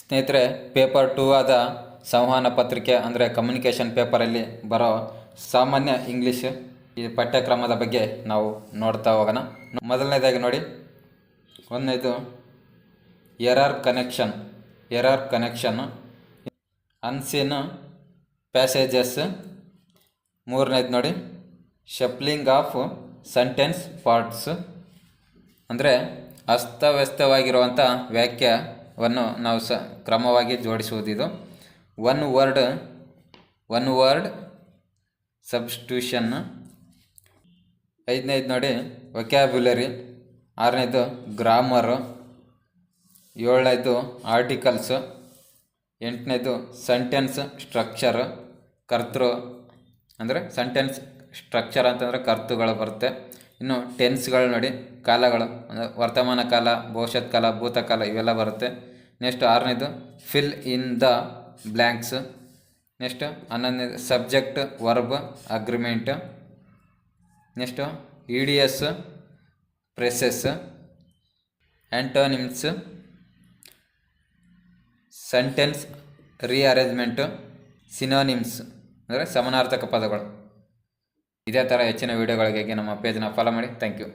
ಸ್ನೇಹಿತರೆ, ಪೇಪರ್ 2 ಆದ ಸಂವಹನ ಪತ್ರಿಕೆ ಅಂದರೆ ಕಮ್ಯುನಿಕೇಷನ್ ಪೇಪರಲ್ಲಿ ಬರೋ ಸಾಮಾನ್ಯ ಇಂಗ್ಲೀಷ್ ಈ ಪಠ್ಯಕ್ರಮದ ಬಗ್ಗೆ ನಾವು ನೋಡ್ತಾ ಹೋಗೋಣ. ಮೊದಲನೇದಾಗಿ ನೋಡಿ, ಒಂದನೇದು ಎರರ್ ಕನೆಕ್ಷನ್ ಅನ್ಸೀನ್ ಪ್ಯಾಸೇಜಸ್. ಮೂರನೇದು ನೋಡಿ, ಶಫ್ಲಿಂಗ್ ಆಫ್ ಸೆಂಟೆನ್ಸ್ ಪಾರ್ಟ್ಸ್ ಅಂದರೆ ಅಸ್ತವ್ಯಸ್ತವಾಗಿರುವಂಥ ವಾಕ್ಯವನ್ನು ನಾವು ಕ್ರಮವಾಗಿ ಜೋಡಿಸುವುದಿದು. One word substitution. ಐದನೇದು ನೋಡಿ, ವೊಕ್ಯಾಬ್ಯುಲರಿ. ಆರನೇದು ಗ್ರಾಮರು. ಏಳನೇದು ಆರ್ಟಿಕಲ್ಸು. ಎಂಟನೇದು ಸೆಂಟೆನ್ಸ್ ಸ್ಟ್ರಕ್ಚರ್. ಕರ್ತೃ ಅಂದರೆ ಸೆಂಟೆನ್ಸ್ ಸ್ಟ್ರಕ್ಚರ್ ಅಂತಂದರೆ ಕರ್ತೃಗಳು ಬರುತ್ತೆ. ಇನ್ನು ಟೆನ್ಸ್ಗಳು ನೋಡಿ, ಕಾಲಗಳು ಅಂದರೆ ವರ್ತಮಾನ ಕಾಲ, ಭವಿಷ್ಯತ್ ಕಾಲ, ಭೂತಕಾಲ ಇವೆಲ್ಲ ಬರುತ್ತೆ. ನೆಕ್ಸ್ಟ್ ಆರನೇದು fill in the blanks. Next 11ನೇದು subject verb agreement. Next idioms phrases. Antonyms sentence rearrangement. Synonyms ಅಂದರೆ ಸಮಾನಾರ್ಥಕ ಪದಗಳು. ಇದೇ ಥರ ಹೆಚ್ಚಿನ ವೀಡಿಯೋಗಳಿಗಾಗಿ ನಮ್ಮ ಪೇಜನ್ನ ಫಾಲೋ ಮಾಡಿ. Thank you.